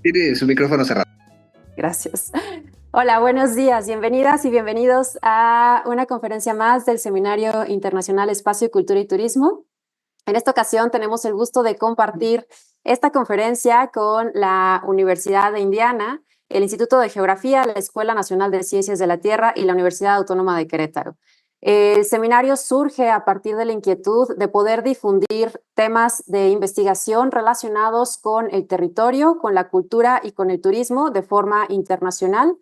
Tiene su micrófono cerrado. Gracias. Hola, buenos días. Bienvenidas y bienvenidos a una conferencia más del Seminario Internacional Espacio, Cultura y Turismo. En esta ocasión tenemos el gusto de compartir esta conferencia con la Universidad de Indiana, el Instituto de Geografía, la Escuela Nacional de Ciencias de la Tierra y la Universidad Autónoma de Querétaro. El seminario surge a partir de la inquietud de poder difundir temas de investigación relacionados con el territorio, con la cultura y con el turismo de forma internacional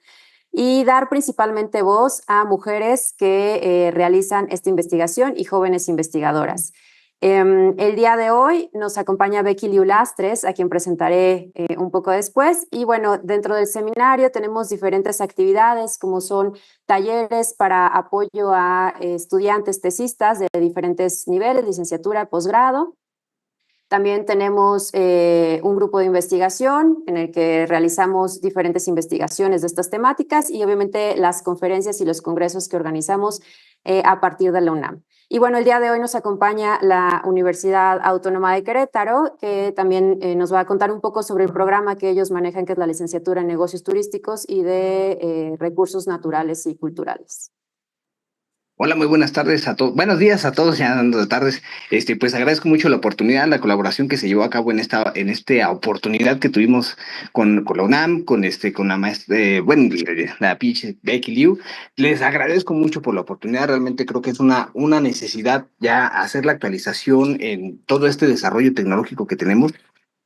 y dar principalmente voz a mujeres que realizan esta investigación y jóvenes investigadoras. El día de hoy nos acompaña Becky Liu-Lastres, a quien presentaré un poco después. Y bueno, dentro del seminario tenemos diferentes actividades como son talleres para apoyo a estudiantes tesistas de diferentes niveles, licenciatura, posgrado. También tenemos un grupo de investigación en el que realizamos diferentes investigaciones de estas temáticas y obviamente las conferencias y los congresos que organizamos a partir de la UNAM. Y bueno, el día de hoy nos acompaña la Universidad Autónoma de Querétaro, que también nos va a contar un poco sobre el programa que ellos manejan, que es la licenciatura en negocios turísticos y de recursos naturales y culturales. Hola, muy buenas tardes a todos. Buenos días a todos, ya dando de tardes. Pues agradezco mucho la oportunidad, la colaboración que se llevó a cabo en esta oportunidad que tuvimos con la UNAM, con la maestra, la pinche Becky Liu. Les agradezco mucho por la oportunidad. Realmente creo que es una necesidad ya hacer la actualización en todo este desarrollo tecnológico que tenemos.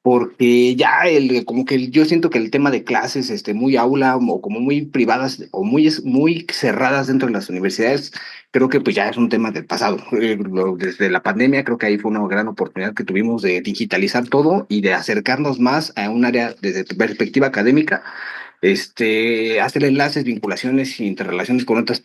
Porque ya como que yo siento que el tema de clases, muy aula o como muy privadas o muy cerradas dentro de las universidades, creo que pues ya es un tema del pasado. Desde la pandemia creo que ahí fue una gran oportunidad que tuvimos de digitalizar todo y de acercarnos más a un área desde perspectiva académica, hacer enlaces, vinculaciones e interrelaciones con otras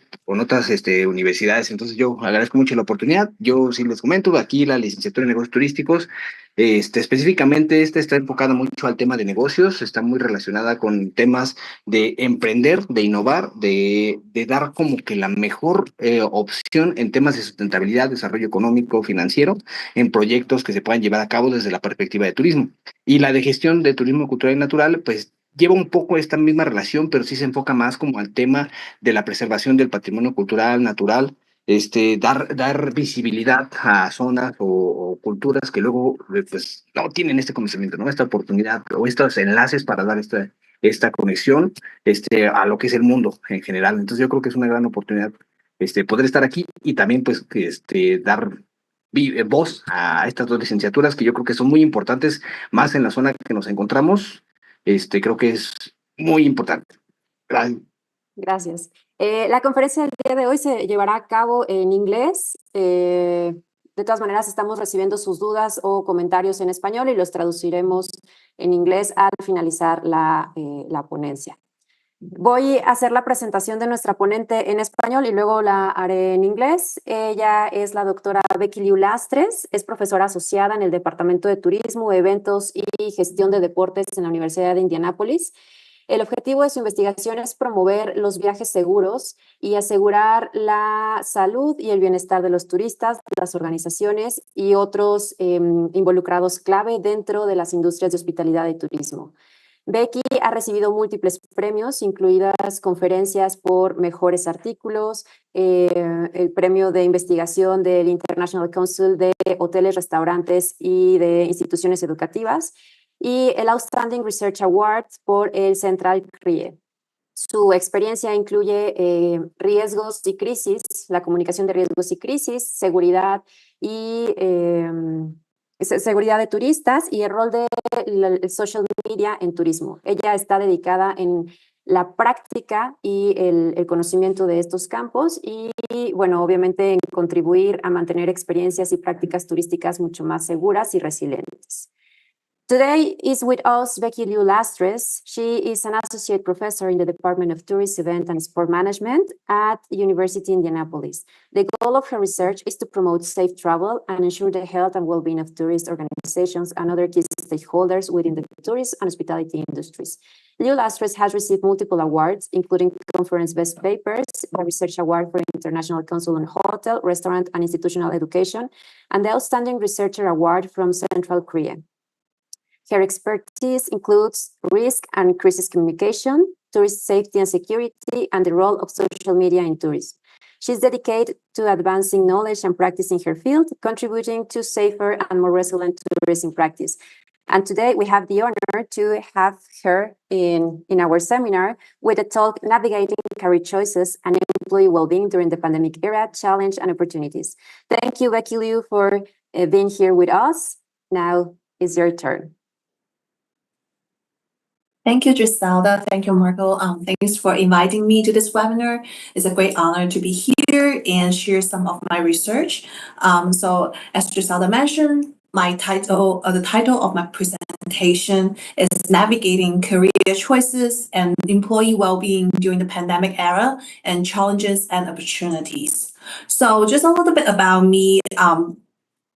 universidades. Entonces yo agradezco mucho la oportunidad. Yo sí les comento, aquí la licenciatura en negocios turísticos, específicamente está enfocada mucho al tema de negocios, está muy relacionada con temas de emprender, de innovar, de dar como que la mejor opción en temas de sustentabilidad, desarrollo económico, financiero, en proyectos que se puedan llevar a cabo desde la perspectiva de turismo. Y la de gestión de turismo cultural y natural, pues lleva un poco esta misma relación, pero sí se enfoca más como al tema de la preservación del patrimonio cultural, natural, dar visibilidad a zonas o culturas que luego pues no tienen este conocimiento, ¿no? Esta oportunidad o estos enlaces para dar esta conexión a lo que es el mundo en general. Entonces yo creo que es una gran oportunidad poder estar aquí y también pues dar voz a estas dos licenciaturas que yo creo que son muy importantes, más en la zona que nos encontramos. Creo que es muy importante. Gracias. Gracias. La conferencia del día de hoy se llevará a cabo en inglés. De todas maneras, estamos recibiendo sus dudas o comentarios en español y los traduciremos en inglés al finalizar la ponencia. Voy a hacer la presentación de nuestra ponente en español y luego la haré en inglés. Ella es la doctora Becky Liu-Lastres, es profesora asociada en el Departamento de Turismo, Eventos y Gestión de Deportes en la Universidad de Indianápolis. El objetivo de su investigación es promover los viajes seguros y asegurar la salud y el bienestar de los turistas, las organizaciones y otros involucrados clave dentro de las industrias de hospitalidad y turismo. Becky ha recibido múltiples premios, incluidas conferencias por mejores artículos, el premio de investigación del International Council de Hoteles, Restaurantes y de Instituciones Educativas, y el Outstanding Research Award por el Central CRIE. Su experiencia incluye riesgos y crisis, la comunicación de riesgos y crisis, seguridad y seguridad de turistas y el rol de social media en turismo. Ella está dedicada en la práctica y el conocimiento de estos campos y, bueno, obviamente en contribuir a mantener experiencias y prácticas turísticas mucho más seguras y resilientes. Today is with us Becky Liu-Lastres. She is an associate professor in the Department of Tourist, Event and Sport Management at University of Indianapolis. The goal of her research is to promote safe travel and ensure the health and well-being of tourist organizations and other key stakeholders within the tourist and hospitality industries. Liu-Lastres has received multiple awards, including Conference Best Papers, the Research Award for International Council on Hotel, Restaurant and Institutional Education, and the Outstanding Researcher Award from Central Korea. Her expertise includes risk and crisis communication, tourist safety and security, and the role of social media in tourism. She's dedicated to advancing knowledge and practice in her field, contributing to safer and more resilient tourism practice. And today we have the honor to have her in our seminar with a talk, Navigating Career Choices and Employee Wellbeing During the Pandemic Era, Challenge and Opportunities. Thank you, Becky Liu, for being here with us. Now it's your turn. Thank you, Griselda. Thank you, Marco. Thanks for inviting me to this webinar. It's a great honor to be here and share some of my research. So as Griselda mentioned, the title of my presentation is Navigating Career Choices and Employee Wellbeing During the Pandemic Era and Challenges and Opportunities. So just a little bit about me.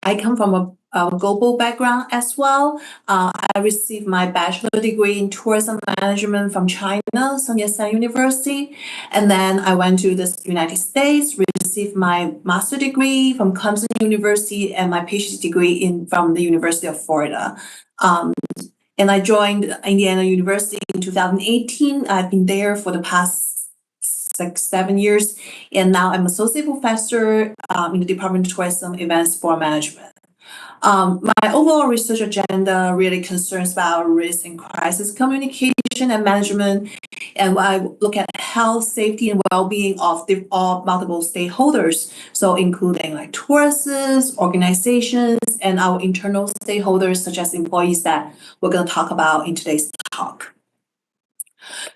I come from a global background as well. I received my bachelor degree in tourism management from China, Sun Yat-sen University. And then I went to the United States, received my master degree from Clemson University and my PhD degree from the University of Florida. And I joined Indiana University in 2018. I've been there for the past 6-7 years, and now I'm associate professor in the Department of Tourism, Events, Sport Management. My overall research agenda really concerns about risk and crisis communication and management, and I look at health, safety, and well-being of multiple stakeholders, so including like tourists, organizations, and our internal stakeholders, such as employees that we're going to talk about in today's talk.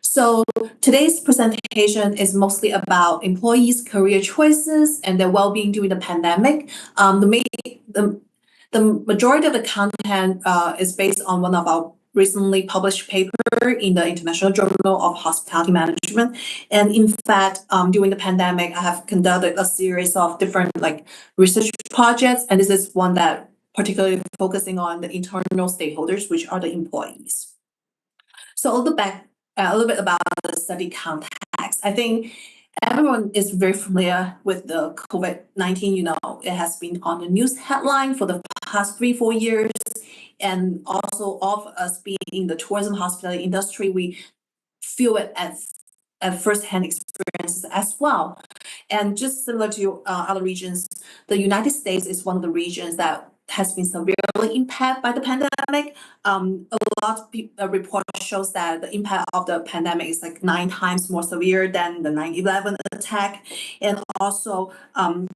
So today's presentation is mostly about employees' career choices and their well-being during the pandemic. The majority of the content is based on one of our recently published paper in the International Journal of Hospitality Management. And in fact, during the pandemic, I have conducted a series of different research projects, and this is one that particularly focusing on the internal stakeholders, which are the employees. So a little bit about the study context. I think everyone is very familiar with the COVID-19. It has been on the news headline for the past 3-4 years. And also all of us being in the tourism hospitality industry, we feel it as first-hand experiences as well. And just similar to other regions, the United States is one of the regions that has been severely impacted by the pandemic. A lot of report shows that the impact of the pandemic is 9 times more severe than the 9/11 attack, and also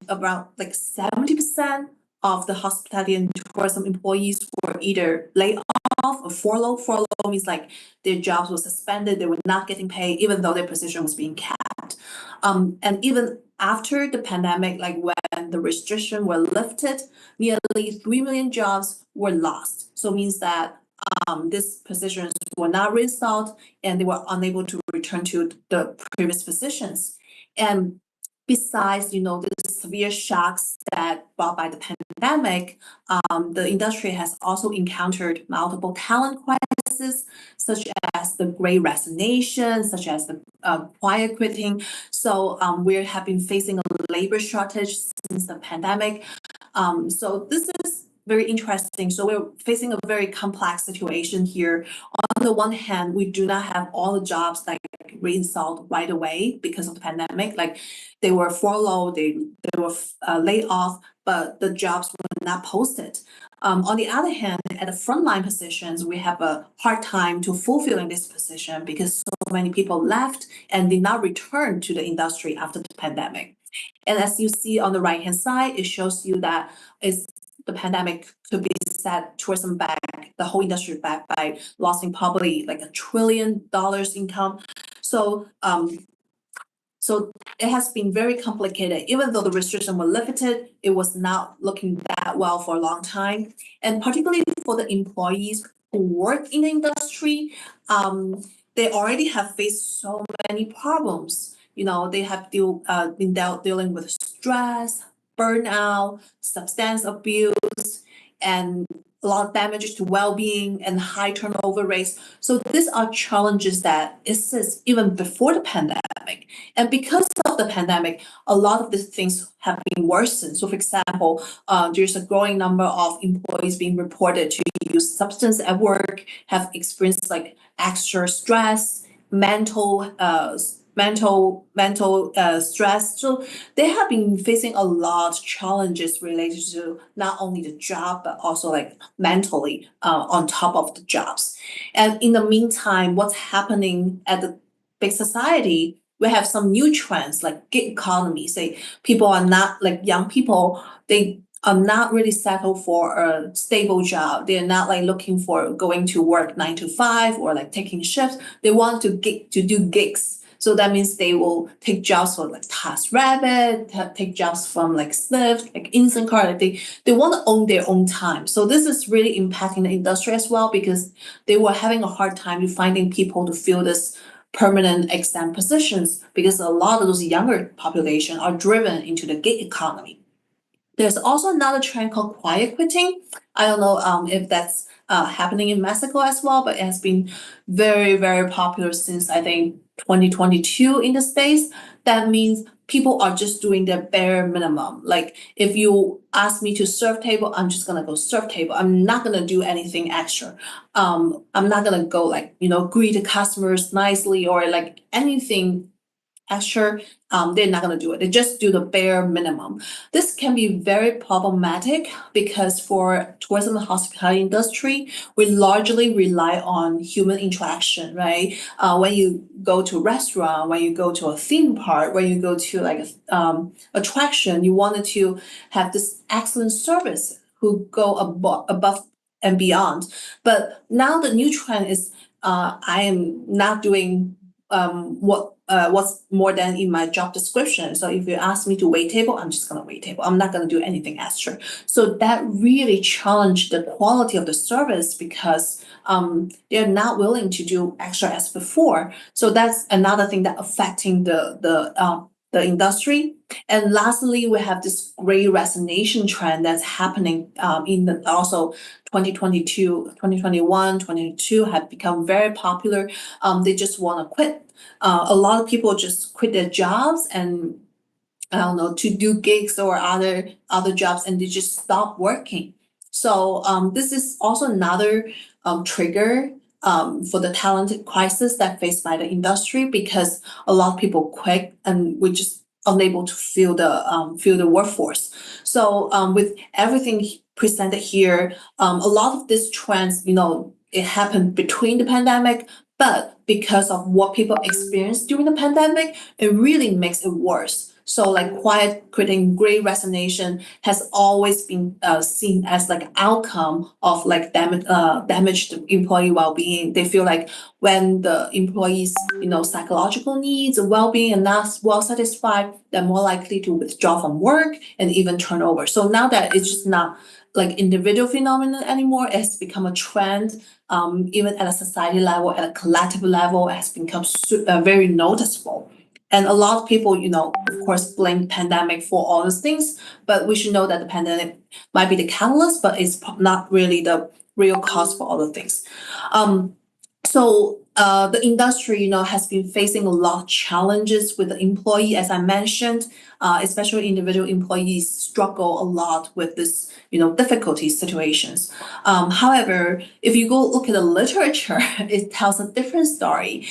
around 70% of the hospitality and tourism employees were either laid off or furloughed. Furlough means their jobs were suspended, they were not getting paid, even though their position was being kept. And even after the pandemic, when the restrictions were lifted, nearly 3 million jobs were lost. So it means that these positions were not reinstalled and they were unable to return to the previous positions. And besides, the severe shocks that brought by the pandemic, the industry has also encountered multiple talent crises, such as the Great Resignation, such as the quiet quitting. So we have been facing a labor shortage since the pandemic. So this is very interesting. So we're facing a very complex situation here. On the one hand, we do not have all the jobs reinstalled right away because of the pandemic. They were furloughed, they were laid off, but the jobs were not posted. On the other hand, at the frontline positions, we have a hard time to fulfilling this position because so many people left and did not return to the industry after the pandemic. And as you see on the right-hand side, it shows you that the pandemic could be set tourism back, the whole industry back by losing probably $1 trillion income. So so it has been very complicated. Even though the restrictions were lifted, it was not looking that well for a long time. And particularly for the employees who work in the industry, they already have faced so many problems. They have been dealing with stress, burnout, substance abuse, and a lot of damages to well-being and high turnover rates. So these are challenges that exist even before the pandemic. And because of the pandemic, a lot of these things have been worsened. So, for example, there's a growing number of employees being reported to use substance at work, have experienced like extra stress, mental stress. So they have been facing a lot of challenges related to not only the job, but also like mentally on top of the jobs. And in the meantime, what's happening at the big society, we have some new trends like gig economy. Say people are not like young people, they are not really settled for a stable job. They're not like looking for going to work 9 to 5 or like taking shifts. They want to do gigs. So that means they will take jobs for like TaskRabbit, take jobs from like Snift, like Instacart. They want to own their own time. So this is really impacting the industry as well, because they were having a hard time finding people to fill this permanent exempt positions, because a lot of those younger population are driven into the gig economy. There's also another trend called quiet quitting. I don't know if that's happening in Mexico as well, but it has been very, very popular since I think 2022 in the States. That means people are just doing their bare minimum. Like if you ask me to serve table, I'm just gonna go serve table. I'm not gonna do anything extra. I'm not gonna go like, greet the customers nicely or like anything extra. They're not going to do it. They just do the bare minimum. This can be very problematic because for tourism and hospitality industry, we largely rely on human interaction, right? When you go to a restaurant, when you go to a theme park, when you go to like a attraction, you wanted to have this excellent service who go above and beyond. But now the new trend is I am not doing what's more than in my job description. So if you ask me to wait table, I'm just gonna wait table. I'm not gonna do anything extra. So that really challenged the quality of the service because they're not willing to do extra as before. So that's another thing that affecting the industry. And lastly, we have this great resignation trend that's happening in the also 2022, 2021, 2022 have become very popular. They just want to quit. A lot of people just quit their jobs and I don't know, to do gigs or other jobs, and they just stop working. So this is also another trigger for the talent crisis that faced by the industry, because a lot of people quit and we're just unable to fill the workforce. So with everything presented here, a lot of these trends, it happened between the pandemic, but because of what people experienced during the pandemic, it really makes it worse. So like quiet quitting, great resignation has always been seen as like outcome of like damaged employee well-being. They feel like when the employees, psychological needs, well-being are not well satisfied, they're more likely to withdraw from work and even turn over. So now that it's just not like individual phenomenon anymore, it's become a trend. Even at a society level, at a collective level, it has become very noticeable. And a lot of people, of course, blame pandemic for all these things, but we should know that the pandemic might be the catalyst, but it's not really the real cause for all the things. So the industry, has been facing a lot of challenges with the employee, as I mentioned, especially individual employees struggle a lot with this, difficulty situations. However, if you go look at the literature, it tells a different story.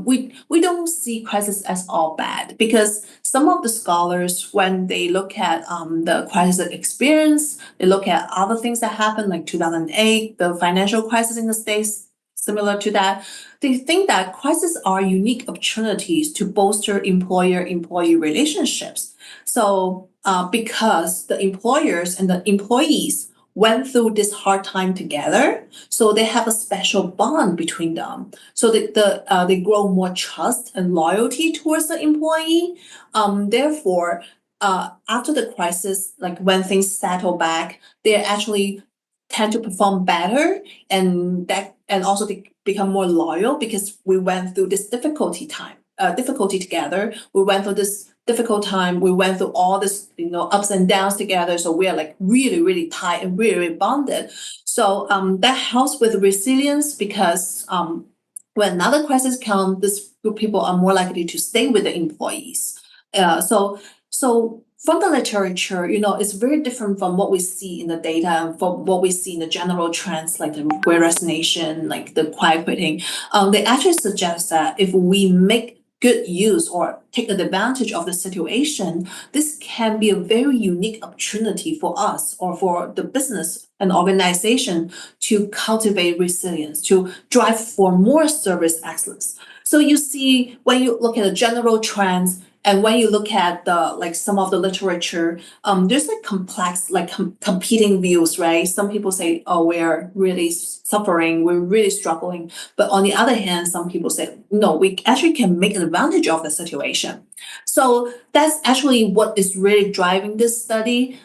We don't see crisis as all bad, because some of the scholars, when they look at the crisis experience, they look at other things that happened, like 2008, the financial crisis in the States, similar to that, they think that crises are unique opportunities to bolster employer-employee relationships. So because the employers and the employees went through this hard time together, so they have a special bond between them. So they grow more trust and loyalty towards the employee. Therefore, after the crisis, like when things settle back, they actually tend to perform better, and also they become more loyal because we went through this difficulty together. We went through this difficult time. We went through all this, ups and downs together. So we're like really, really tight and really, really bonded. So that helps with resilience, because when another crisis comes, this group of people are more likely to stay with the employees. So from the literature, it's very different from what we see in the data and from what we see in the general trends, like the great resignation, like the quiet quitting. They actually suggest that if we make good use or take advantage of the situation, this can be a very unique opportunity for us or for the business and organization to cultivate resilience, to drive for more service excellence. So you see, when you look at the general trends, and when you look at some of the literature, there's complex, competing views, right? Some people say, oh, we're really suffering, we're really struggling. But on the other hand, some people say, no, we actually can make advantage of the situation. So that's actually what is really driving this study.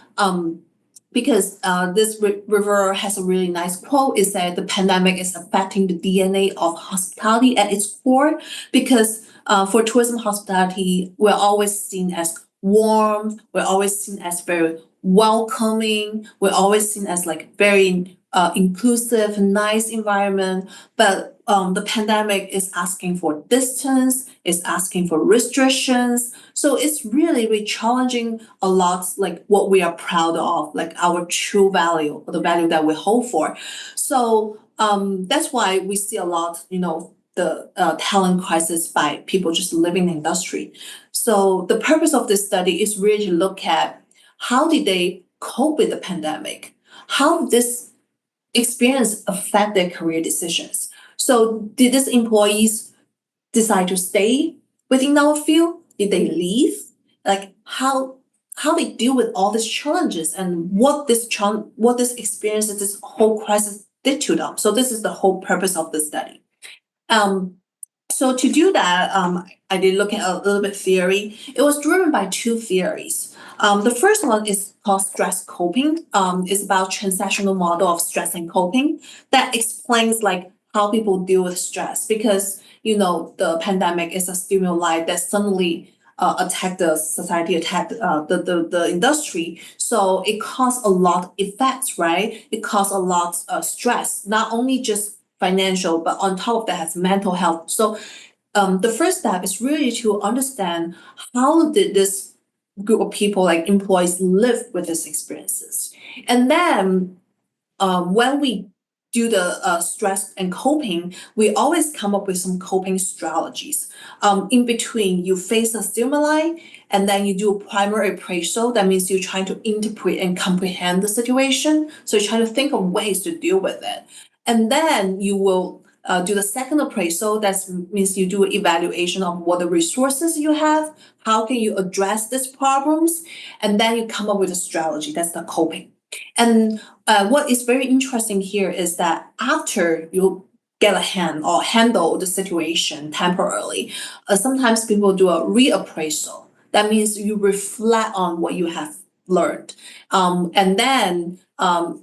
Because this river has a really nice quote, is that the pandemic is affecting the DNA of hospitality at its core, because for tourism hospitality, we're always seen as warm, we're always seen as very welcoming, we're always seen as very inclusive, nice environment. But the pandemic is asking for distance, is asking for restrictions. So it's really challenging a lot, what we are proud of, our true value, or the value that we hold for. So that's why we see a lot, the talent crisis by people just leaving the industry. So the purpose of this study is really to look at how did they cope with the pandemic? How did this experience affect their career decisions? So did these employees decide to stay within our field? Did they leave? How they deal with all these challenges and what this experience, this whole crisis did to them. So this is the whole purpose of the study. So to do that, I did look at a little bit theory. It was driven by two theories. The first one is called stress coping. It's about transactional model of stress and coping that explains how people deal with stress, because the pandemic is a stimuli that suddenly attacked the society, attacked the industry. So it caused a lot of effects, right? It caused a lot of stress, not only just financial, but on top of that has mental health. So the first step is really to understand how did this group of people, employees, live with these experiences. And then when we do the stress and coping, we always come up with some coping strategies. In between, you face a stimuli, and then you do a primary appraisal. That means you're trying to interpret and comprehend the situation. So you're trying to think of ways to deal with it. And then you will do the second appraisal. That means you do an evaluation of what the resources you have, how can you address these problems, and then you come up with a strategy. That's the coping. And what is very interesting here is that after you get a hand or handle the situation temporarily, sometimes people do a reappraisal. That means you reflect on what you have learned. And then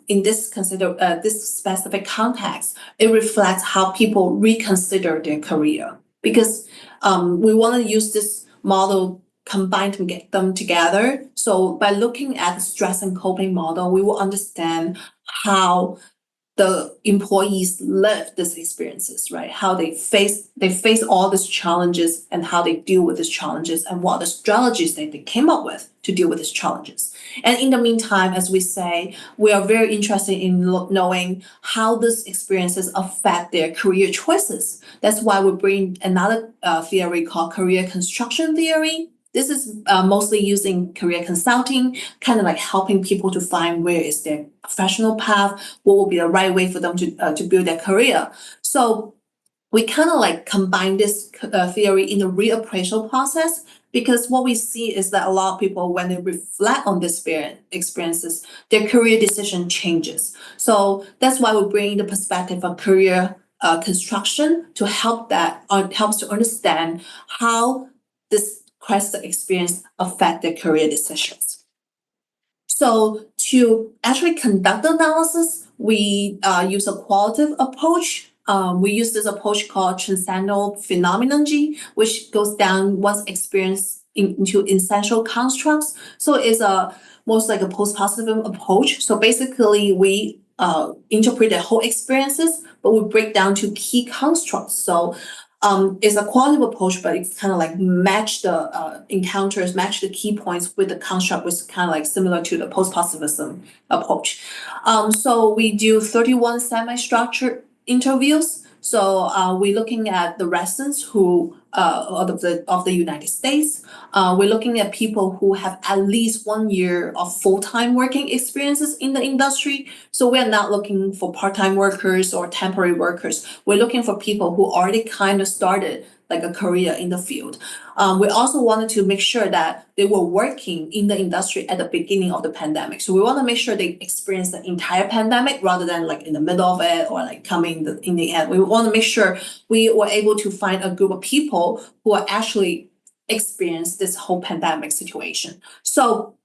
in this specific context, it reflects how people reconsider their career, because we want to use this model combined to get them together. So by looking at the stress and coping model, we will understand how the employees live these experiences, right? How they face all these challenges and how they deal with these challenges, and what the strategies that they came up with to deal with these challenges. And in the meantime, as we say, we are very interested in knowing how these experiences affect their career choices. That's why we bring another theory called career construction theory. This is mostly using career consulting, kind of helping people to find where is their professional path, what will be the right way for them to build their career. So we kind of combine this theory in the reappraisal process, because what we see is that a lot of people, when they reflect on this experiences, their career decision changes. So that's why we bring the perspective of career construction to helps to understand how this crisis experience affect their career decisions. So to actually conduct the analysis, we use a qualitative approach. We use this approach called transcendental phenomenology, which goes down one's experience into essential constructs. So it's most like a post-positive approach. So basically, we interpret the whole experiences, but we break down to key constructs. So It's a qualitative approach, but it's kind of like match the encounters, match the key points with the construct, which is kind of like similar to the post-positivism approach. So we do 31 semi-structured interviews. So we're looking at the residents who of the United States. We're looking at people who have at least 1 year of full-time working experiences in the industry. So we're not looking for part-time workers or temporary workers. We're looking for people who already kind of started like a career in the field. We also wanted to make sure that they were working in the industry at the beginning of the pandemic. So we want to make sure they experience the entire pandemic rather than like in the middle of it or like coming in the end. We want to make sure we were able to find a group of people who are actually experienced this whole pandemic situation. So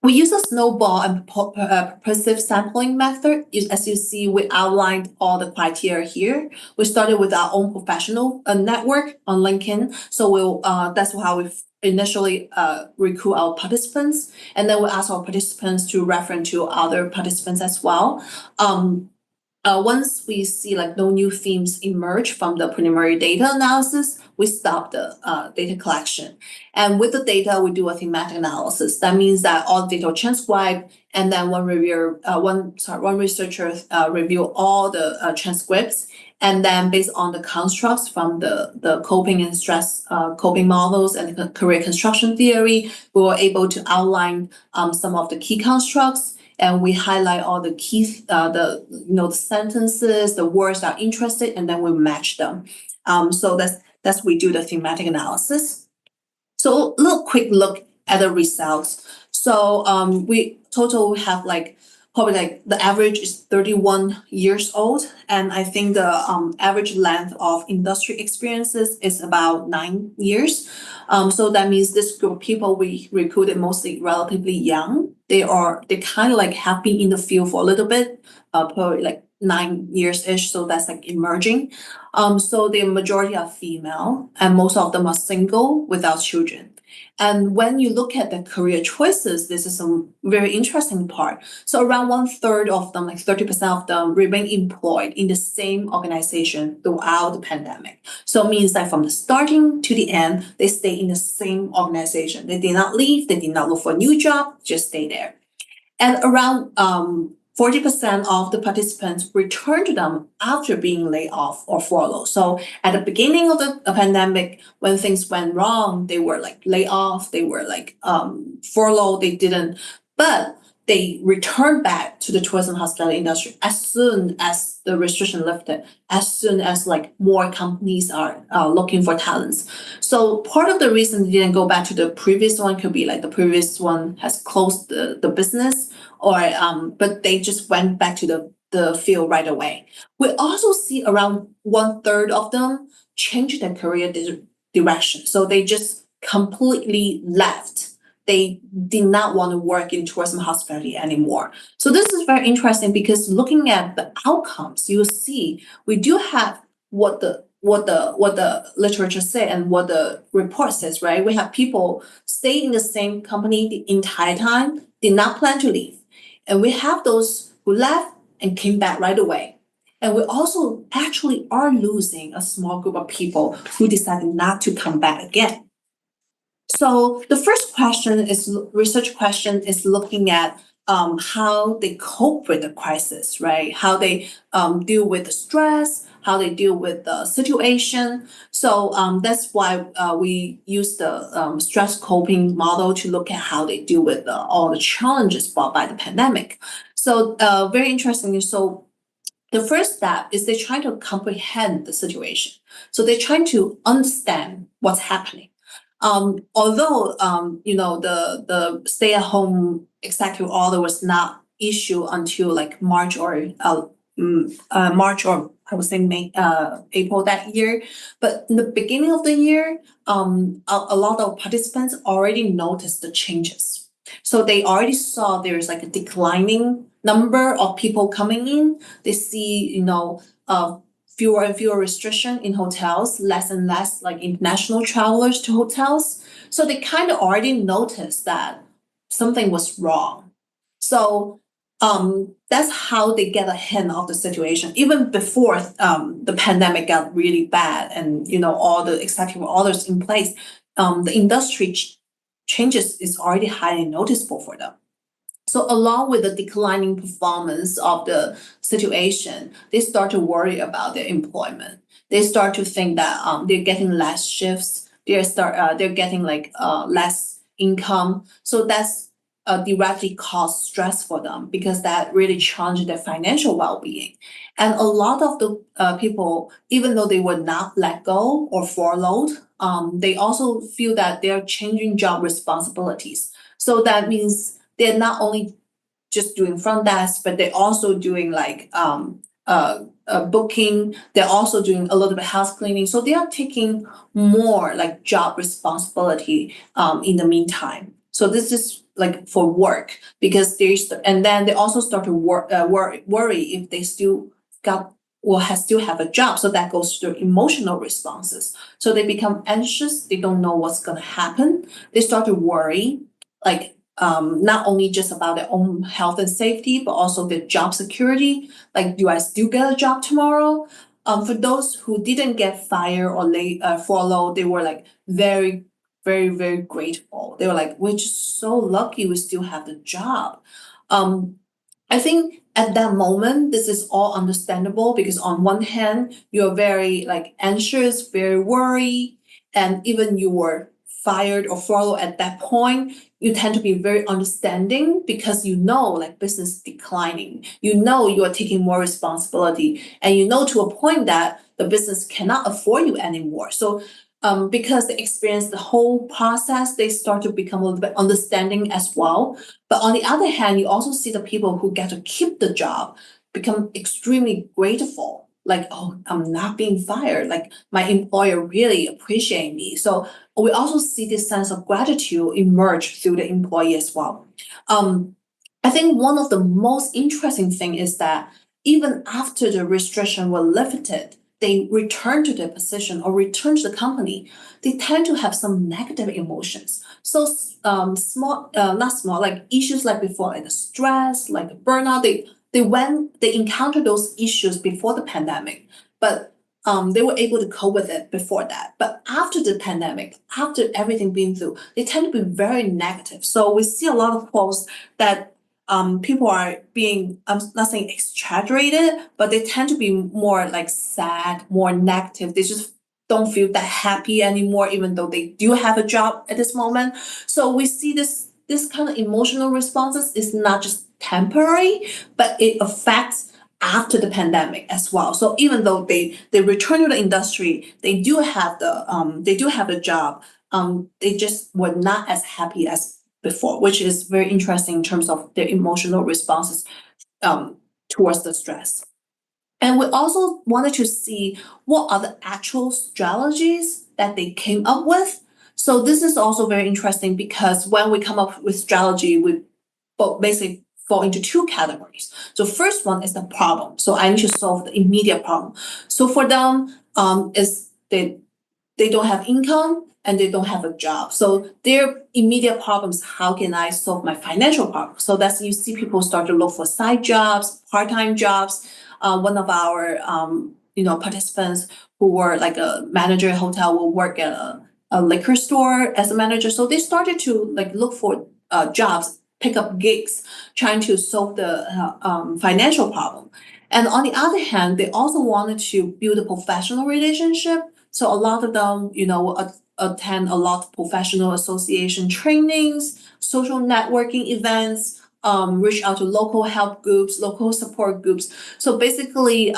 we use a snowball and purposive sampling method. As you see, we outlined all the criteria here. We started with our own professional network on LinkedIn. So that's how we initially recruit our participants. And then we ask our participants to refer to other participants as well. Once we see like no new themes emerge from the preliminary data analysis, we stop the data collection. And with the data, we do a thematic analysis. That means that all the data are transcribed, and then one researcher review all the transcripts, and then based on the constructs from the coping and stress coping models and the career construction theory, we were able to outline some of the key constructs. And we highlight all the key, the sentences, the words that are interested, and then we match them. So that's we do the thematic analysis. So a little quick look at the results. So we total have like probably like the average is 31 years old, and I think the average length of industry experiences is about 9 years. So that means this group of people we recruited mostly relatively young. They kind of like have been in the field for a little bit, per like 9 years-ish, so that's like emerging. So the majority are female, and most of them are single without children. And when you look at the career choices, this is a very interesting part. So around 1/3 of them, like 30% of them, remain employed in the same organization throughout the pandemic. So it means that from the starting to the end, they stay in the same organization. They did not leave, they did not look for a new job, just stay there. And around 40% of the participants returned to them after being laid off or furloughed. So at the beginning of the pandemic, when things went wrong, they were like laid off, they were like furloughed, they didn't, but they returned back to the tourism hospitality industry as soon as the restriction lifted, as soon as like more companies are looking for talents. So part of the reason they didn't go back to the previous one could be like the previous one has closed the business, or but they just went back to the field right away. We also see around 1/3 of them change their career direction. So they just completely left. They did not want to work in tourism hospitality anymore. So this is very interesting because looking at the outcomes, you see we do have what the literature say and what the report says, right? We have people stay in the same company the entire time, did not plan to leave. And we have those who left and came back right away. And we also actually are losing a small group of people who decided not to come back again. So the first research question is looking at how they cope with the crisis, right? How they deal with the stress, how they deal with the situation. So that's why we use the stress coping model to look at how they deal with all the challenges brought by the pandemic. So very interesting. So the first step is they're trying to comprehend the situation. So they're trying to understand what's happening. Although the stay-at-home executive order was not issued until like March or I would say May, April that year, but in the beginning of the year, a lot of participants already noticed the changes. So they already saw there's like a declining number of people coming in. They see fewer and fewer restriction in hotels, less and less like international travelers to hotels. So they kind of already noticed that something was wrong. So that's how they get a hint of the situation. Even before the pandemic got really bad and, all the executive orders in place, the industry changes is already highly noticeable for them. So along with the declining performance of the situation, they start to worry about their employment. They start to think that they're getting less shifts. They're getting less income. So that's directly cause stress for them because that really challenged their financial well-being. And a lot of the people, even though they were not let go or furloughed, they also feel that they're changing job responsibilities. So that means they're not only just doing front desk, but they're also doing booking. They're also doing a little bit of house cleaning. So they are taking more like job responsibility in the meantime. So this is like for work because and then they also start to worry if they still still have a job. So that goes to emotional responses. So they become anxious. They don't know what's going to happen. They start to worry, not only just about their own health and safety, but also their job security. Like, do I still get a job tomorrow? For those who didn't get fired or furloughed, they were like very, very, very grateful. They were like, we're just so lucky we still have the job. I think at that moment, this is all understandable because on one hand, you're very anxious, very worried, and even you were fired or furloughed at that point, you tend to be very understanding because business declining. You are taking more responsibility, and to a point that the business cannot afford you anymore. So because they experience the whole process, they start to become a little bit understanding as well. But on the other hand, you also see the people who get to keep the job become extremely grateful. Like, oh, I'm not being fired. Like, my employer really appreciate me. So we also see this sense of gratitude emerge through the employee as well. I think one of the most interesting thing is that even after the restriction were lifted, they return to their position or return to the company, they tend to have some negative emotions. So not small, like issues like before, like the stress, like the burnout, they encountered those issues before the pandemic, but they were able to cope with it before that. But after the pandemic, after everything being through, they tend to be very negative. So we see a lot of posts that people are being, I'm not saying exaggerated, but they tend to be more like sad, more negative. They just don't feel that happy anymore, even though they do have a job at this moment. So we see this kind of emotional responses is not just temporary, but it affects after the pandemic as well. So even though they return to the industry, they do have the job. They just were not as happy as before, which is very interesting in terms of their emotional responses towards the stress. And we also wanted to see what are the actual strategies that they came up with. So this is also very interesting because when we come up with strategy, we basically fall into two categories. So first one is the problem. So I need to solve the immediate problem. So for them, is they don't have income and they don't have a job. So their immediate problems, how can I solve my financial problem? So that's, you see people start to look for side jobs, part-time jobs. One of our participants who were like a manager at a hotel will work at a liquor store as a manager. So they started to look for jobs, pick up gigs, trying to solve the financial problem. And on the other hand, they also wanted to build a professional relationship. So a lot of them, attend a lot of professional association trainings, social networking events, reach out to local help groups, local support groups. So basically,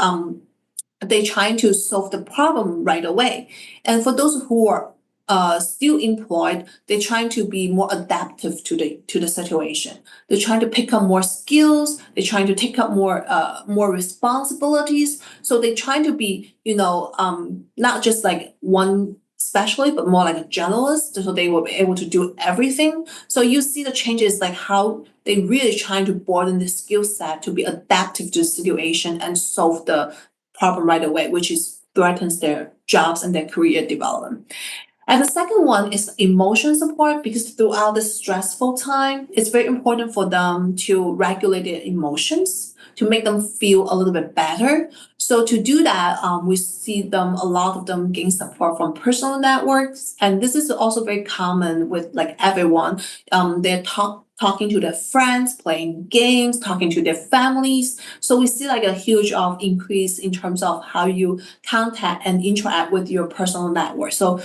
they're trying to solve the problem right away. And for those who are still employed, they're trying to be more adaptive to the situation. They're trying to pick up more skills. They're trying to take up more responsibilities. So they're trying to be, not just like one specialist, but more like a generalist. So they will be able to do everything. So you see the changes, like how they really trying to broaden the skill set to be adaptive to the situation and solve the problem right away, which threatens their jobs and their career development. And the second one is emotion support, because throughout this stressful time, it's very important for them to regulate their emotions, to make them feel a little bit better. So to do that, we see them, a lot of them gain support from personal networks. And this is also very common with like everyone. They're talking to their friends, playing games, talking to their families. So we see like a huge increase in terms of how you contact and interact with your personal network. So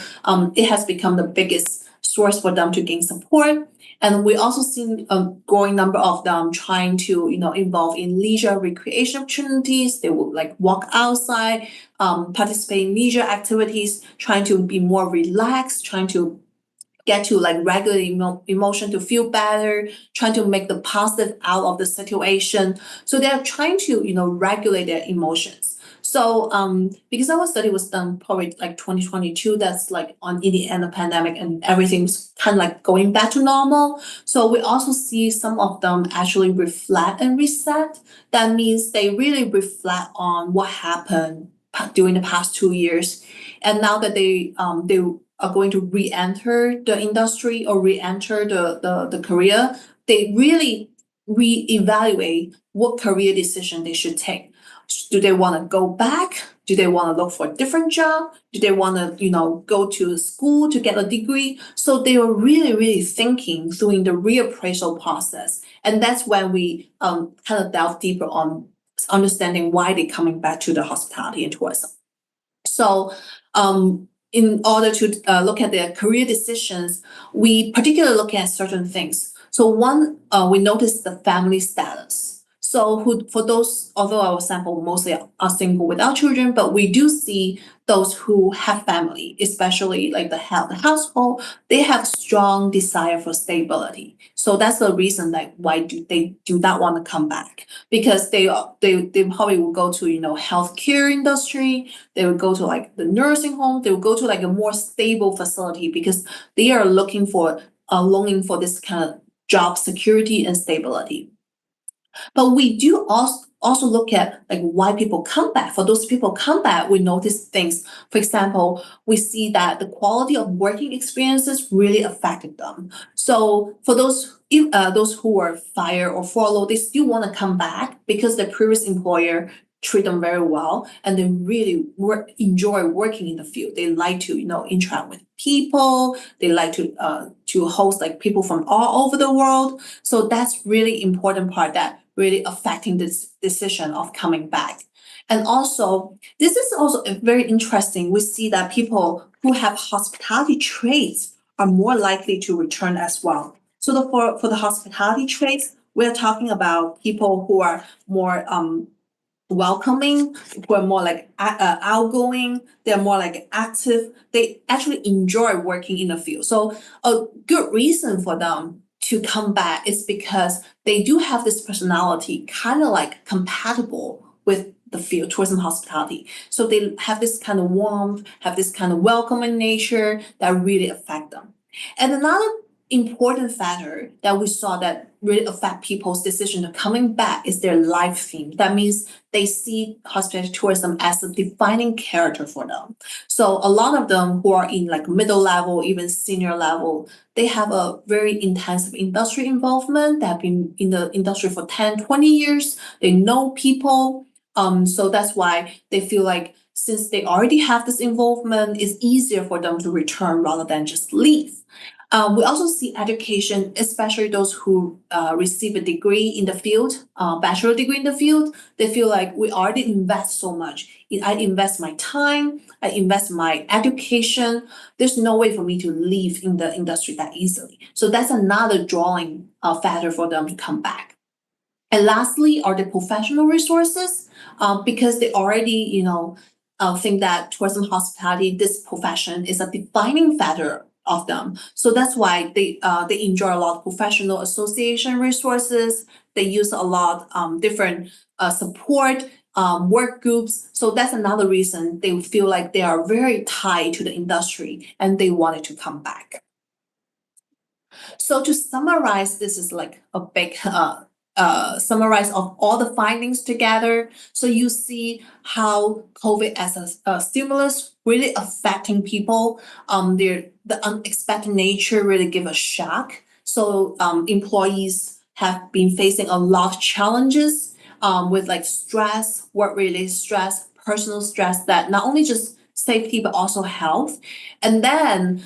it has become the biggest source for them to gain support. And we also see a growing number of them trying to, involve in leisure recreation opportunities. They will like walk outside, participate in leisure activities, trying to be more relaxed, trying to get to like regular emotion to feel better, trying to make the positive out of the situation. So they're trying to, regulate their emotions. So because our study was done probably like 2022, that's like in the end of pandemic and everything's kind of like going back to normal. So we also see some of them actually reflect and reset. That means they really reflect on what happened during the past 2 years. And now that they are going to re-enter the industry or re-enter the career, they really re-evaluate what career decision they should take. Do they want to go back? Do they want to look for a different job? Do they want to, go to school to get a degree? So they were really, really thinking doing the reappraisal process. And that's when we kind of delve deeper on understanding why they're coming back to the hospitality and tourism. So in order to look at their career decisions, we particularly look at certain things. So one, we notice the family status. So for those, although our sample mostly are single without children, but we do see those who have family, especially like the household, they have strong desire for stability. So that's the reason that why they do not want to come back, because they probably will go to healthcare industry, they would go to like the nursing home, they would go to like a more stable facility because they are looking for longing for this kind of job security and stability. But we do also look at like why people come back. For those people come back, we notice things. For example, we see that the quality of working experiences really affected them. So for those who were fired or furloughed, they still want to come back because their previous employer treat them very well, and they really enjoy working in the field. They like to interact with people. They like to host like people from all over the world. So that's really important part that really affecting this decision of coming back. And also, this is also very interesting. We see that people who have hospitality traits are more likely to return as well. So for the hospitality traits, we're talking about people who are more welcoming, who are more like outgoing, they're more like active, they actually enjoy working in the field. So a good reason for them to come back is because they do have this personality kind of like compatible with the field, tourism hospitality. So they have this kind of warmth, have this kind of welcoming nature that really affect them. And another important factor that we saw that really affect people's decision of coming back is their life theme. That means they see hospitality tourism as a defining character for them. So a lot of them who are in like middle level, even senior level, they have a very intensive industry involvement. They have been in the industry for 10, 20 years. They know people. So that's why they feel like since they already have this involvement, it's easier for them to return rather than just leave. We also see education, especially those who receive a degree in the field, bachelor degree in the field. They feel like we already invest so much. I invest my time, I invest my education. There's no way for me to leave in the industry that easily. So that's another drawing factor for them to come back. And lastly, are the professional resources, because they already, think that tourism hospitality, this profession is a defining factor of them. So that's why they enjoy a lot of professional association resources. They use a lot different support work groups. So that's another reason they feel like they are very tied to the industry and they wanted to come back. So to summarize, this is like a big summarize of all the findings together. So you see how COVID as a stimulus really affecting people. The unexpected nature really give a shock. So employees have been facing a lot of challenges with like stress, work-related stress, personal stress that not only just safety but also health. And then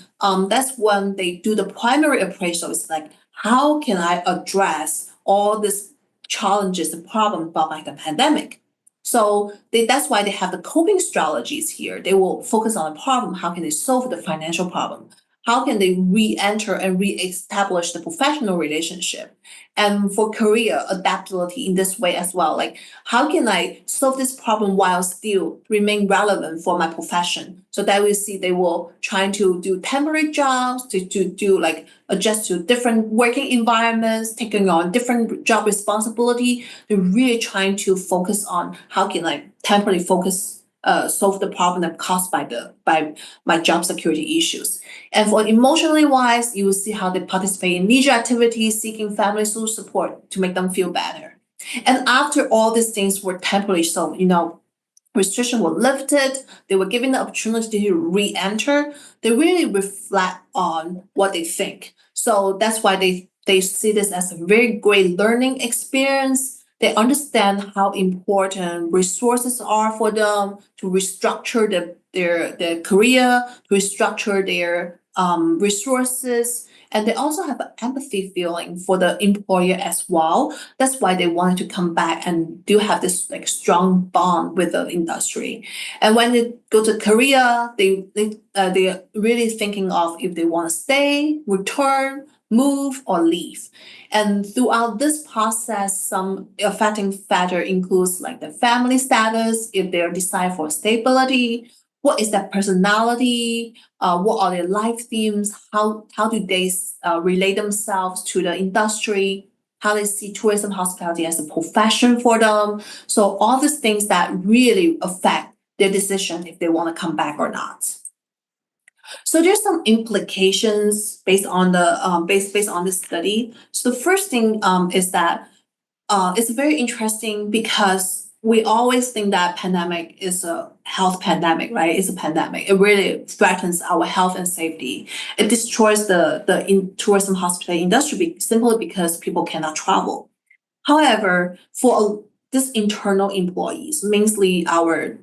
that's when they do the primary appraisal. It's like, how can I address all these challenges, the problem about like the pandemic? So that's why they have the coping strategies here. They will focus on the problem. How can they solve the financial problem? How can they re-enter and re-establish the professional relationship? And for career adaptability in this way as well, like how can I solve this problem while still remain relevant for my profession? So that we see they will try to do temporary jobs, to do like adjust to different working environments, taking on different job responsibility. They're really trying to focus on how can I temporarily solve the problem that caused by my job security issues. And for emotionally wise, you will see how they participate in leisure activities, seeking family social support to make them feel better. And after all these things were temporarily solved, restrictions were lifted, they were given the opportunity to re-enter, they really reflect on what they think. So that's why they see this as a very great learning experience. They understand how important resources are for them to restructure their career, to restructure their resources. And they also have an empathy feeling for the employer as well. That's why they wanted to come back and do have this like strong bond with the industry. And when they go to Korea, they're really thinking of if they want to stay, return, move, or leave. And throughout this process, some affecting factor includes like the family status, if they're desire for stability, what is their personality, what are their life themes, how do they relate themselves to the industry, how they see tourism hospitality as a profession for them. So all these things that really affect their decision if they want to come back or not. So there's some implications based on the based on this study. So the first thing is that it's very interesting because we always think that pandemic is a health pandemic, right? It's a pandemic. It really threatens our health and safety. It destroys the tourism hospitality industry simply because people cannot travel. However, for this internal employees, mainly our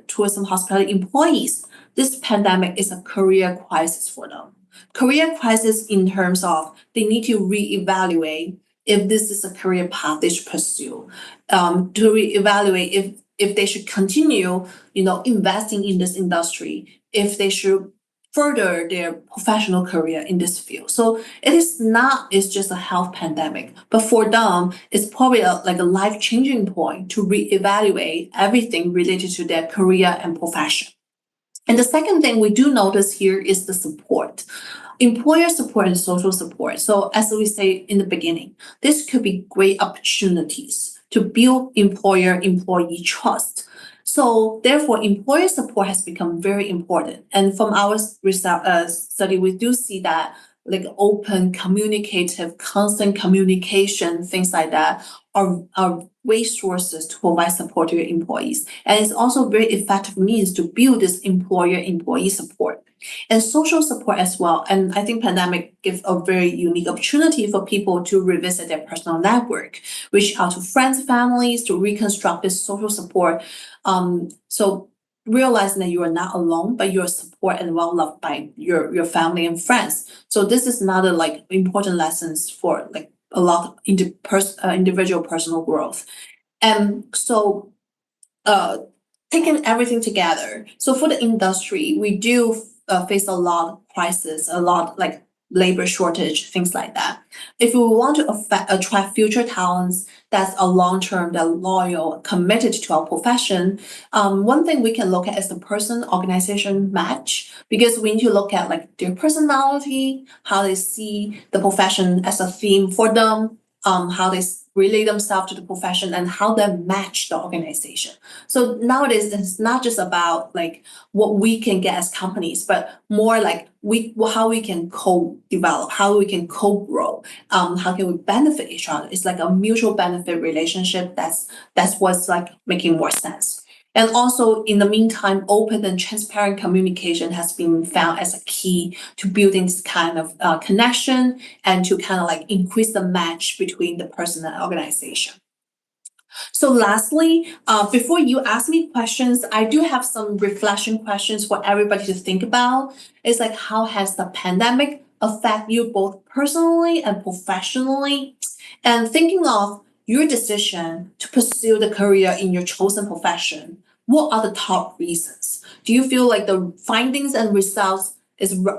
tourism hospitality employees, this pandemic is a career crisis for them. Career crisis in terms of they need to reevaluate if this is a career path they should pursue, to reevaluate if they should continue, investing in this industry, if they should further their professional career in this field. So it's just a health pandemic, but for them, it's probably like a life-changing point to reevaluate everything related to their career and profession. And the second thing we do notice here is the support. Employer support and social support. So as we say in the beginning, this could be great opportunities to build employer-employee trust. So therefore, employer support has become very important. And from our study, we do see that like open, communicative, constant communication, things like that are resources to provide support to your employees. And it's also a very effective means to build this employer-employee support. And social support as well. And I think pandemic gives a very unique opportunity for people to revisit their personal network, reach out to friends, families, to reconstruct this social support. So realizing that you are not alone, but you're supported and well loved by your family and friends. So this is another like important lessons for like a lot of individual personal growth. And so taking everything together. So for the industry, we do face a lot of crisis, a lot like labor shortage, things like that. If we want to attract future talents that's a long-term, that loyal, committed to our profession, one thing we can look at is the person-organization match, because we need to look at like their personality, how they see the profession as a theme for them, how they relate themselves to the profession and how they match the organization. So nowadays, it's not just about like what we can get as companies, but more like how we can co-develop, how we can co-grow, how can we benefit each other. It's like a mutual benefit relationship. That's what's like making more sense. And also, in the meantime, open and transparent communication has been found as a key to building this kind of connection and to kind of like increase the match between the person and organization. So lastly, before you ask me questions, I do have some reflection questions for everybody to think about. It's like, how has the pandemic affect you both personally and professionally? And thinking of your decision to pursue the career in your chosen profession, what are the top reasons? Do you feel like the findings and results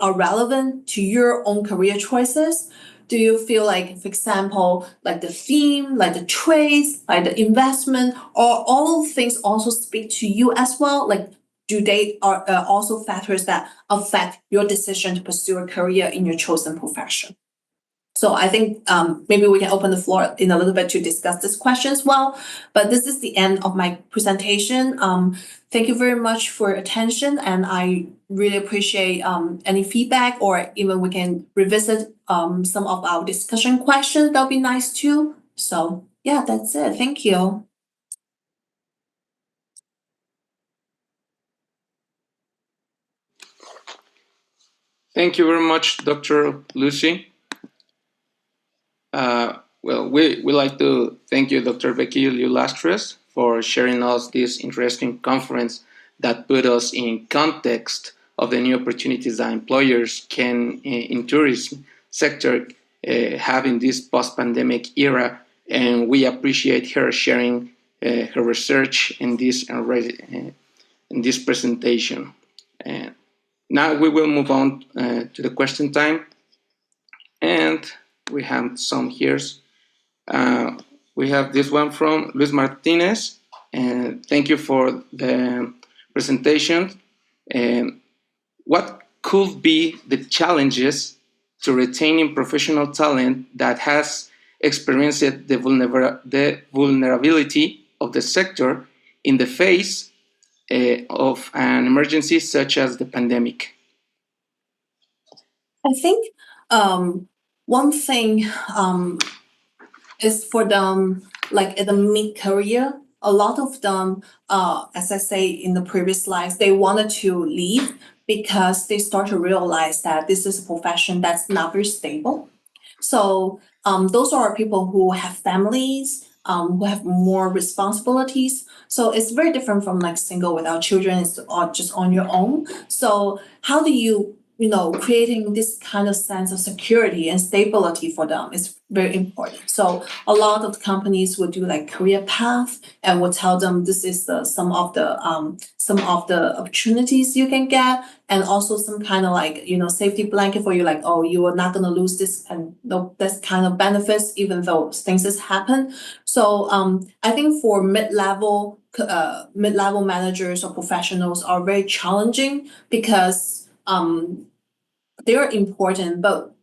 are relevant to your own career choices? Do you feel like, for example, like the theme, like the traits, like the investment, or all things also speak to you as well? Like, do they are also factors that affect your decision to pursue a career in your chosen profession? So I think maybe we can open the floor in a little bit to discuss this question as well. But this is the end of my presentation. Thank you very much for your attention, and I really appreciate any feedback, or even we can revisit some of our discussion questions. That'll be nice too. So yeah, that's it. Thank you. Thank you very much, Dr. Lucy. Well, we like to thank you, Dr. Becky Liu-Lastres, for sharing us this interesting conference that put us in context of the new opportunities that employers can, in tourism sector, have in this post-pandemic era. And we appreciate her sharing her research in this presentation. And now we will move on to the question time. And we have some here. We have this one from Luis Martinez, and thank you for the presentation. What could be the challenges to retaining professional talent that has experienced the vulnerability of the sector in the face of an emergency such as the pandemic? I think one thing is for them, like at the mid-career, a lot of them, as I say in the previous slides, they wanted to leave because they start to realize that this is a profession that's not very stable. So those are people who have families, who have more responsibilities. So it's very different from like single without children, it's just on your own. So how do you creating this kind of sense of security and stability for them is very important. So a lot of companies will do like career path and will tell them this is some of the opportunities you can get, and also some kind of like safety blanket for you, like, oh, you are not going to lose this and this kind of benefits even though things has happened. So I think for mid-level managers or professionals are very challenging because they're important, but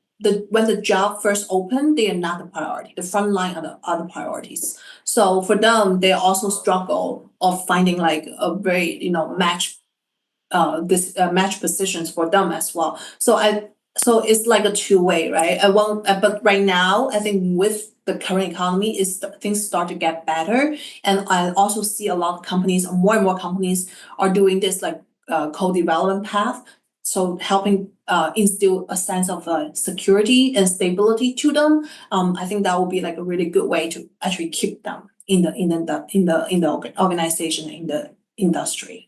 when the job first opened, they are not the priority. The front line are the other priorities. So for them, they also struggle of finding like a very match positions for them as well. So it's like a two-way, right? But right now, I think with the current economy, things start to get better, and I also see a lot of companies, more and more companies, are doing this like co-development path. So helping instill a sense of security and stability to them. I think that will be like a really good way to actually keep them in the organization, in the industry.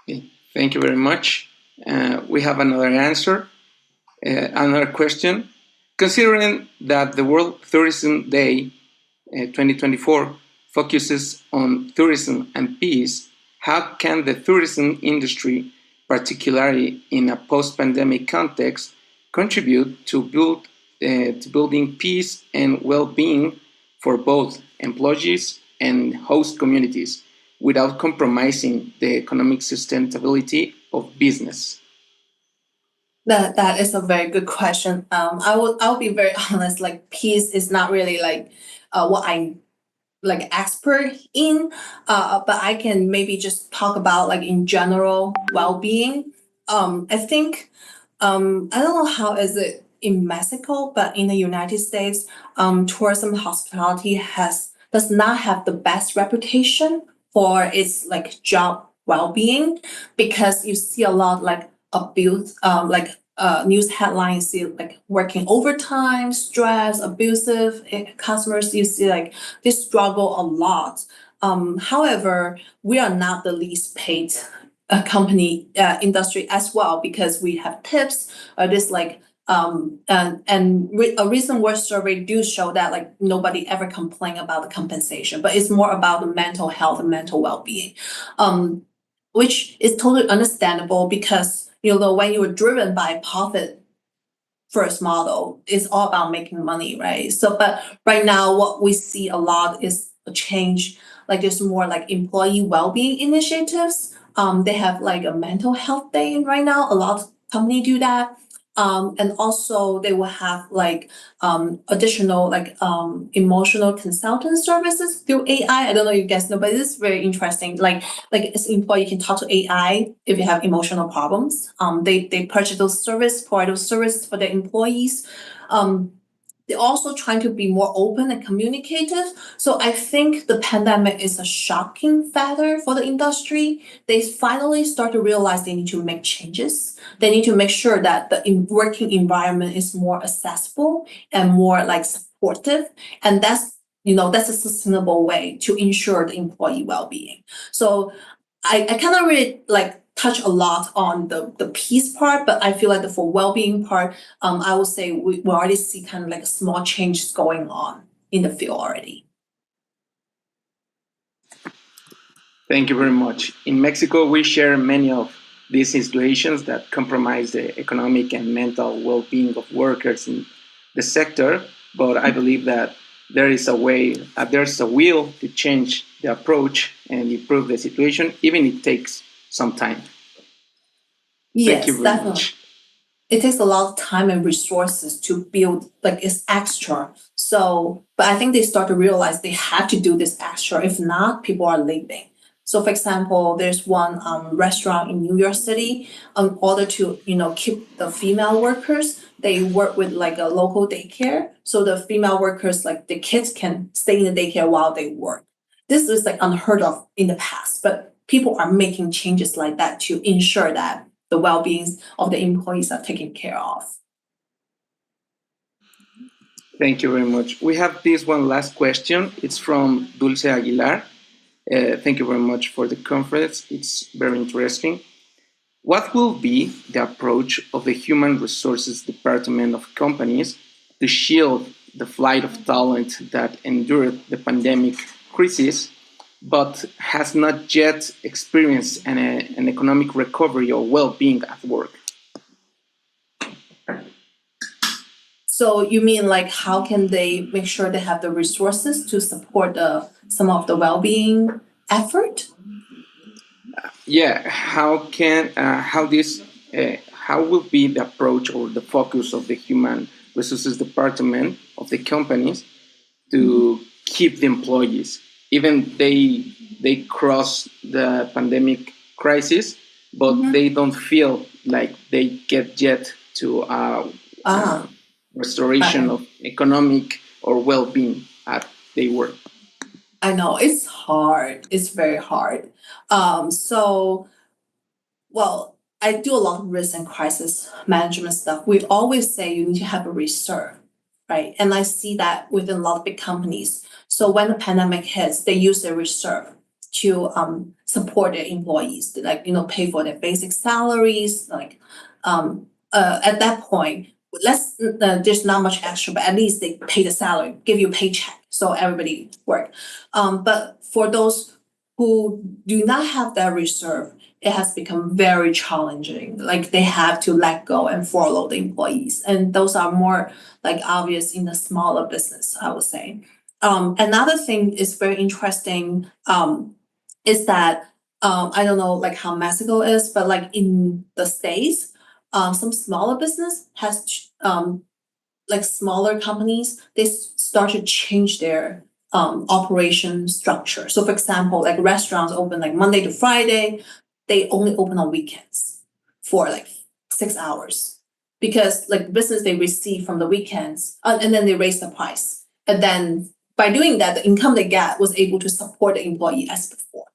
Okay. Thank you very much. We have another answer, another question. Considering that the World Tourism Day 2024 focuses on tourism and peace, how can the tourism industry, particularly in a post-pandemic context, contribute to building peace and well-being for both employees and host communities without compromising the economic sustainability of business? That is a very good question. I'll be very honest. Like peace is not really like what I'm like expert in, but I can maybe just talk about like in general well-being. I think I don't know how is it in Mexico, but in the United States, tourism hospitality does not have the best reputation for its like job well-being, because you see a lot like abuse, news headlines, see like working overtime, stress, abusive customers. You see like they struggle a lot. However, we are not the least paid company industry as well, because we have tips or this like a recent work survey do show that like nobody ever complain about the compensation, but it's more about the mental health and mental well-being, which is totally understandable, because when you're driven by profit first model, it's all about making money, right? So, but right now what we see a lot is a change, like there's more like employee well-being initiatives. They have like a mental health day right now. A lot of companies do that. And also they will have like additional like emotional consultant services through AI. I don't know if you guys know, but this is very interesting. Like as an employee, you can talk to AI if you have emotional problems. They purchase those services, provide those services for their employees. They're also trying to be more open and communicative. So I think the pandemic is a shocking factor for the industry. They finally start to realize they need to make changes. They need to make sure that the working environment is more accessible and more like supportive. And that's a sustainable way to ensure the employee well-being. So I cannot really like touch a lot on the peace part, but I feel like the for well-being part, I would say we already see kind of like small changes going on in the field already. Thank you very much. In Mexico, we share many of these situations that compromise the economic and mental well-being of workers in the sector, but I believe that there's a will to change the approach and improve the situation, even if it takes some time. Yes, Thank you very definitely. much. It takes a lot of time and resources to build, like it's extra. So, but I think they start to realize they have to do this extra. If not, people are leaving. So, for example, there's one restaurant in New York City. In order to keep the female workers, they work with like a local daycare. So the female workers, like the kids, can stay in the daycare while they work. This is like unheard of in the past, but people are making changes like that to ensure that the well-being of the employees are taken care of. Thank you very much. We have this one last question. It's from Dulce Aguilar. Thank you very much for the conference. It's very interesting. What will be the approach of the Human Resources Department of companies to shield the flight of talent that endured the pandemic crisis, but has not yet experienced an economic recovery or well-being at work? So you mean like how can they make sure they have the resources to support some of the well-being effort? Yeah, how will be the approach or the focus of the Human Resources Department of the companies to keep the employees, even they cross the pandemic crisis, but they don't feel like they get yet to restoration of economic or well-being at their work. I know it's hard. It's very hard. Well, I do a lot of risk and crisis management stuff. We always say you need to have a reserve, right? And I see that within a lot of big companies. So when the pandemic hits, they use their reserve to support their employees, to pay for their basic salaries. At that point, there's not much extra, but at least they pay the salary, give you a paycheck, so everybody work. But for those who do not have that reserve, it has become very challenging. Like they have to let go and furlough the employees, and those are more like obvious in the smaller business, I would say. Another thing is very interesting is that I don't know like how Mexico is, but like in the States, some smaller business has like smaller companies, they start to change their operation structure. So for example, like restaurants open like Monday to Friday, they only open on weekends for like 6 hours because like business they receive from the weekends and then they raise the price. And then by doing that, the income they get was able to support the employee as before.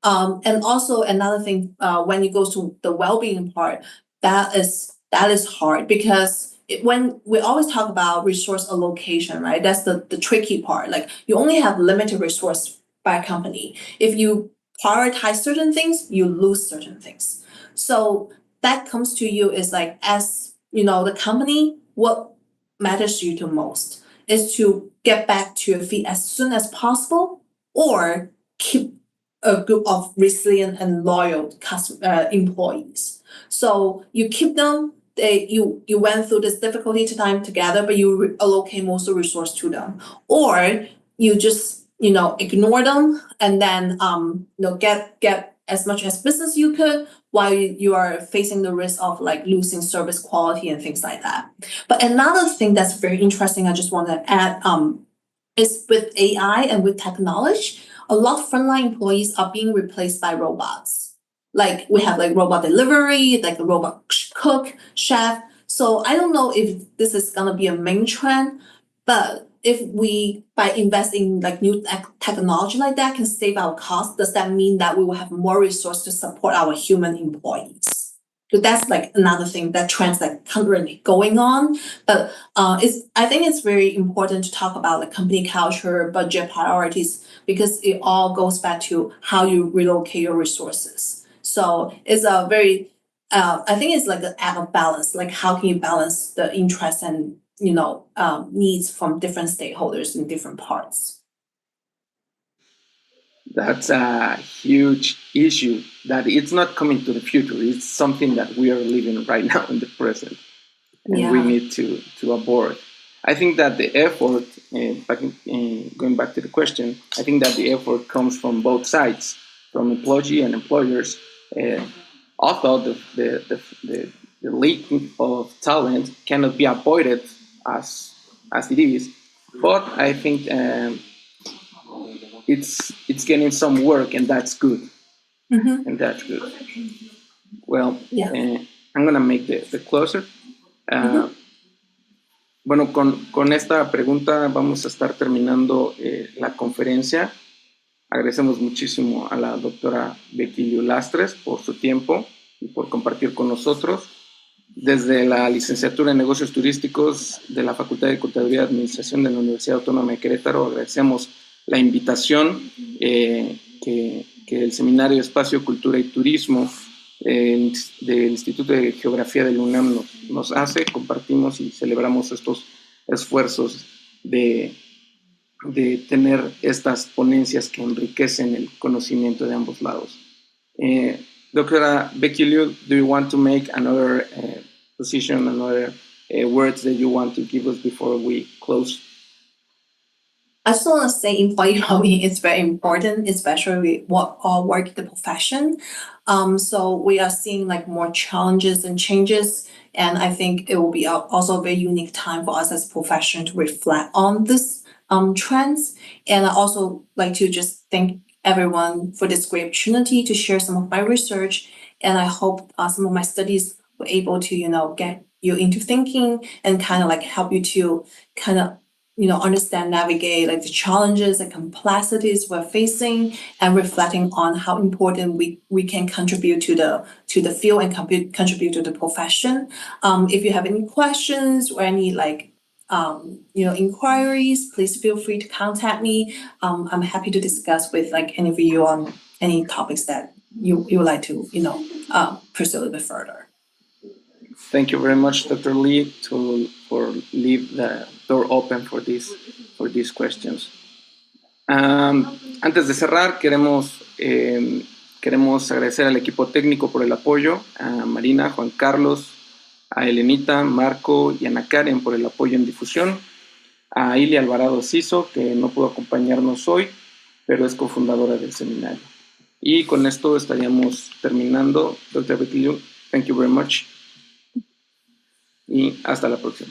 And also another thing, when it goes to the well-being part, that is hard because when we always talk about resource allocation, right? That's the tricky part. Like you only have limited resource by a company. If you prioritize certain things, you lose certain things. So that comes to you is like, as you know, the company, what matters to you the most is to get back to your feet as soon as possible or keep a group of resilient and loyal employees. So you keep them, you went through this difficulty time together, but you allocate most of the resource to them. Or you just, ignore them and then, get as much as business you could while you are facing the risk of like losing service quality and things like that. But another thing that's very interesting, I just want to add, is with AI and with technology, a lot of frontline employees are being replaced by robots. Like we have like robot delivery, like a robot cook, chef. So I don't know if this is gonna be a main trend, but if we, by investing like new technology like that, can save our costs, does that mean that we will have more resources to support our human employees? So that's like another thing, that trends like currently going on. But I think it's very important to talk about like company culture, budget priorities, because it all goes back to how you relocate your resources. So it's a very, I think it's like an act of balance. Like how can you balance the interests and needs from different stakeholders in different parts? That's a huge issue that it's not coming to the future. It's something that we are living right now in the present, and we need to abort. I think that the effort, going back to the question, I think that the effort comes from both sides, from employee and employers. Although the leaking of talent cannot be avoided as it is, but I think it's getting some work, and that's good. Mm-hmm. And that's good. Well, I'm gonna make the closer. Bueno, con esta pregunta vamos a estar terminando la conferencia. Agradecemos muchísimo a la doctora Becky Lastres por su tiempo y por compartir con nosotros. Desde la licenciatura en Negocios Turísticos de la Facultad de Contaduría y Administración de la Universidad Autónoma de Querétaro, agradecemos la invitación que el Seminario de Espacio, Cultura y Turismo del Instituto de Geografía del UNAM nos hace. Compartimos y celebramos estos esfuerzos de tener estas ponencias que enriquecen el conocimiento de ambos lados. Doctora Becky Liu, do you want to make another position, another words that you want to give us before we close? I just want to say employee well-being is very important, especially what all work in the profession. So we are seeing like more challenges and changes, and I think it will be also a very unique time for us as a profession to reflect on this trends. And I also like to just thank everyone for this great opportunity to share some of my research. And I hope some of my studies were able to, get you into thinking and kind of like help you to kind of, understand, navigate like the challenges and complexities we're facing, and reflecting on how important we can contribute to the field and contribute to the profession. If you have any questions or any inquiries, please feel free to contact me. I'm happy to discuss with like any of you on any topics that you would like to, pursue a little bit further. Thank you very much, Dr. Lee, for leave the door open for these questions. Antes de cerrar, queremos agradecer al equipo técnico por el apoyo, a Marina, Juan Carlos, a Elenita, Marco y Ana Karen por el apoyo en difusión, a Ilia Alvarado Ciso, que no pudo acompañarnos hoy, pero es cofundadora del seminario. Y con esto estaríamos terminando. Dr. Becky Liu, thank you very much. Y hasta la próxima.